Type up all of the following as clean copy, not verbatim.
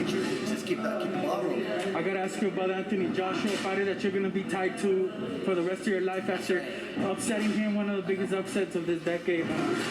picture. Just keep the ball rolling. I gotta ask you about Anthony Joshua, a fighter that you're gonna be tied to for the rest of your life after upsetting him, one of the biggest upsets of this decade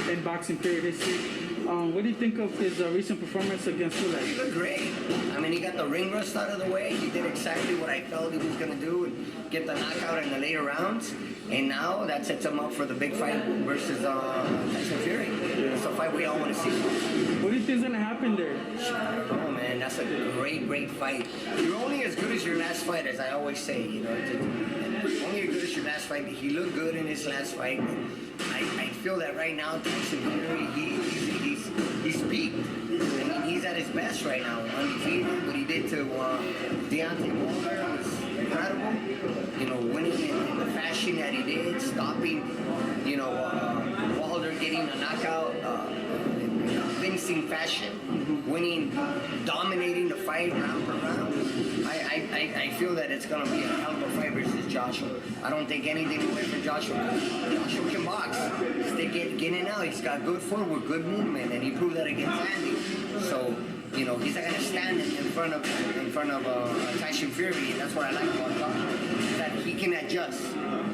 in boxing period history. What do you think of his recent performance against Fury? He looked great. I mean, he got the ring rust out of the way. He did exactly what I felt he was going to do and get the knockout in the later rounds. And now that sets him up for the big fight versus Tyson Fury. It's a fight we all want to see. What do you think is going to happen there? I don't know, man. That's a great fight. You're only as good as your last fight, as I always say. You know, only as good as your last fight. He looked good in his last fight. I feel that right now, Tyson Fury, he's peaked. I mean, he's at his best right now. Undefeated. What he did to Deontay Wilder was incredible. You know, winning in the fashion that he did, stopping, you know, Wilder getting a knockout in convincing fashion, winning, dominating the fight round per round. I feel that it's going to be a hell of a fight versus Joshua. I don't take anything away from Joshua. Joshua can box. Stick it, get in and out. He's got good footwork, good movement, and he proved that against Andy. So, you know, he's not going to stand in front of Tyson Fury, and that's what I like about Joshua. That he can adjust.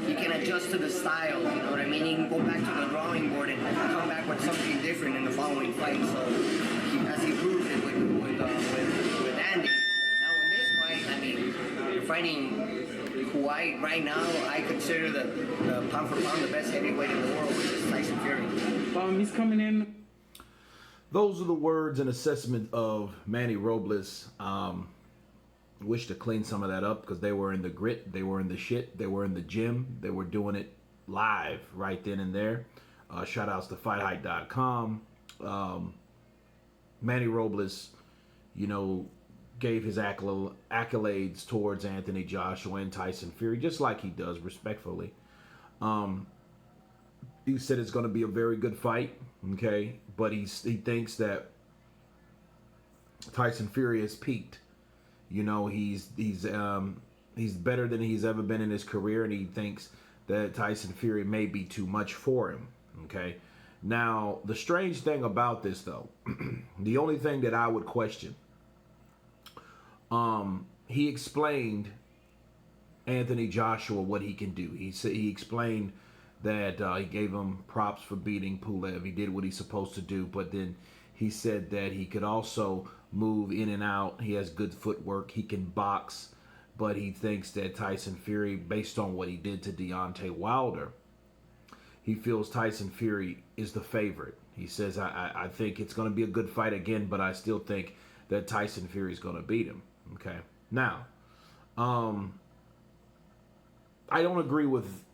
He can adjust to the style, you know what I mean? He can go back to the drawing board and come back with something different in the following fight. So, as he proved it with Andy. Now in this fight, I mean, you're fighting who right now I consider the pound for pound the best heavyweight in the world, which is Tyson Fury. He's coming in. Those are the words and assessment of Manny Robles. Wish to clean some of that up because they were in the grit, they were in the shit, they were in the gym, they were doing it live right then and there. Shout outs to FightHype.com. Manny Robles, you know, gave his accolades towards Anthony Joshua and Tyson Fury, just like he does, respectfully. He said it's going to be a very good fight, okay? But he thinks that Tyson Fury has peaked. You know, he's better than he's ever been in his career, and he thinks that Tyson Fury may be too much for him, okay? Now, the strange thing about this, though, the only thing that I would question, he explained Anthony Joshua what he can do. He explained that he gave him props for beating Pulev. He did what he's supposed to do, but then he said that he could also move in and out. He has good footwork. He can box, but he thinks that Tyson Fury, based on what he did to Deontay Wilder, he feels Tyson Fury is the favorite. He says, I think it's going to be a good fight again, but I still think that Tyson Fury is going to beat him. Okay. Now, I don't agree with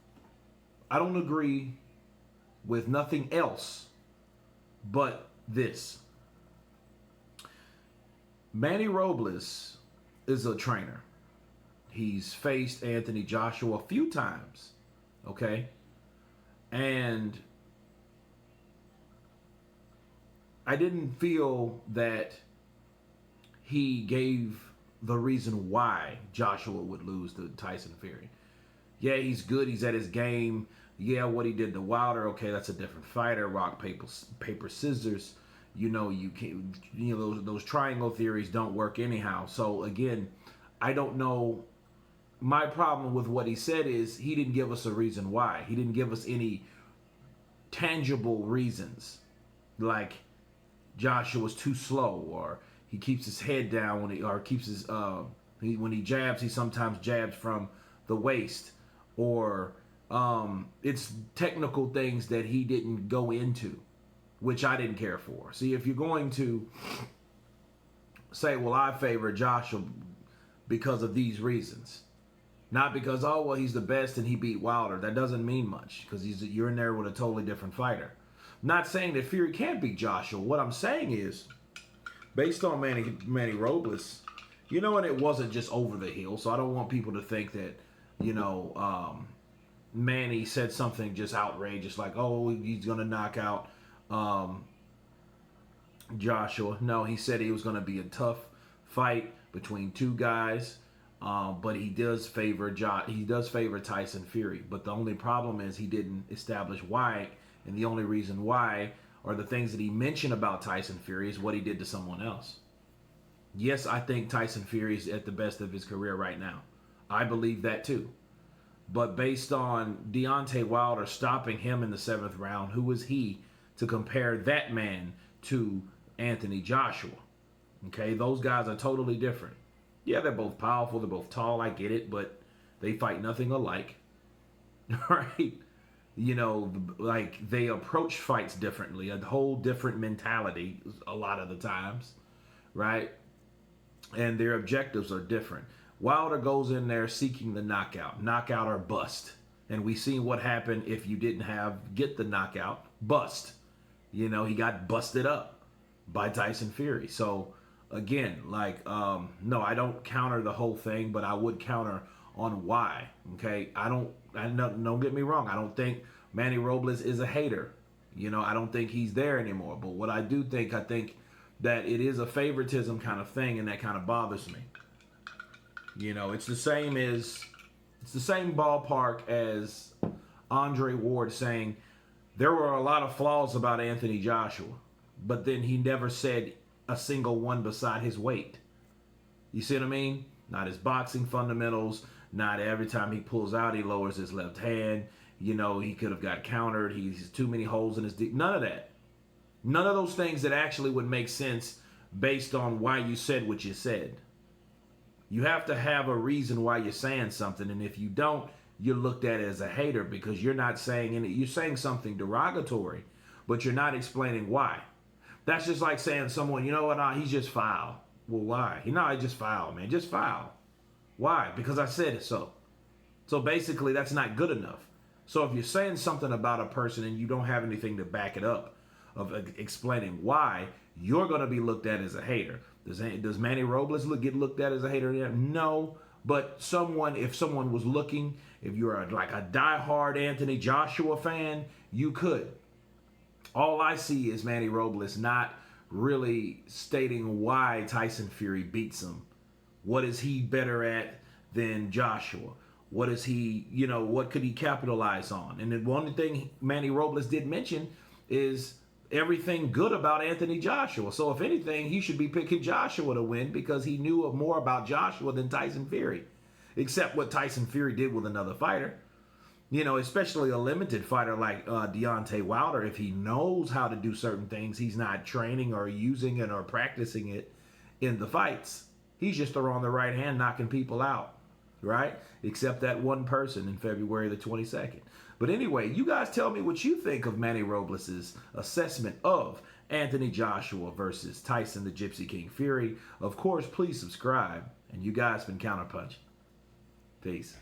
nothing else but this. Manny Robles is a trainer. He's faced Anthony Joshua a few times, okay? And I didn't feel that he gave the reason why Joshua would lose to Tyson Fury. Yeah, he's good. He's at his game. Yeah, what he did to Wilder, okay, that's a different fighter. Rock, paper, scissors. You know, you can't. You know, those triangle theories don't work anyhow. So again, I don't know. My problem with what he said is he didn't give us a reason why. He didn't give us any tangible reasons, like Joshua's too slow, or he keeps his head down when he jabs, he sometimes jabs from the waist, or it's technical things that he didn't go into, which I didn't care for. See, if you're going to say, well, I favor Joshua because of these reasons, not because, oh, well, he's the best and he beat Wilder, that doesn't mean much, because you're in there with a totally different fighter. Not saying that Fury can't beat Joshua. What I'm saying is, based on Manny Robles, you know, and it wasn't just over the hill, so I don't want people to think that, you know, Manny said something just outrageous, like, oh, he's going to knock out Joshua. No, he said it was going to be a tough fight between two guys, but he does favor Tyson Fury. But the only problem is he didn't establish why, and the only reason why, or the things that he mentioned about Tyson Fury, is what he did to someone else. Yes, I think Tyson Fury is at the best of his career right now. I believe that too. But based on Deontay Wilder stopping him in the 7th round, who is he to compare that man to Anthony Joshua? Okay, those guys are totally different. Yeah, they're both powerful, they're both tall, I get it, but they fight nothing alike. Right? You know, like they approach fights differently, a whole different mentality a lot of the times, right? And their objectives are different. Wilder goes in there seeking the knockout or bust. And we seen what happened if you didn't get the knockout, bust. You know, he got busted up by Tyson Fury. So again, like, no, I don't counter the whole thing, but I would counter on why. Okay, don't get me wrong. I don't think Manny Robles is a hater. You know, I don't think he's there anymore. But what I do think, I think that it is a favoritism kind of thing, and that kind of bothers me. You know, it's the same ballpark as Andre Ward saying there were a lot of flaws about Anthony Joshua, but then he never said a single one beside his weight. You see what I mean? Not his boxing fundamentals, not every time he pulls out, he lowers his left hand. You know, he could have got countered. He's too many holes in his deep. None of that. None of those things that actually would make sense based on why you said what you said. You have to have a reason why you're saying something, and if you don't, you're looked at as a hater because you're not saying anything. You're saying something derogatory, but you're not explaining why. That's just like saying someone, you know what, he's just foul. Well, why? No, he's just foul, man. Just foul. Why? Because I said it so. So basically, that's not good enough. So if you're saying something about a person and you don't have anything to back it up, of explaining why, you're going to be looked at as a hater. Does Manny Robles get looked at as a hater? No, but if someone was looking, if you're like a diehard Anthony Joshua fan, you could. All I see is Manny Robles not really stating why Tyson Fury beats him. What is he better at than Joshua? What is he, what could he capitalize on? And the one thing Manny Robles did mention is everything good about Anthony Joshua. So if anything, he should be picking Joshua to win because he knew more about Joshua than Tyson Fury. Except what Tyson Fury did with another fighter. Especially a limited fighter like Deontay Wilder. If he knows how to do certain things, he's not training or using it or practicing it in the fights. He's just throwing the right hand, knocking people out. Right? Except that one person in February the 22nd. But anyway, you guys tell me what you think of Manny Robles' assessment of Anthony Joshua versus Tyson the Gypsy King Fury. Of course, please subscribe. And you guys been Counterpunch. Peace.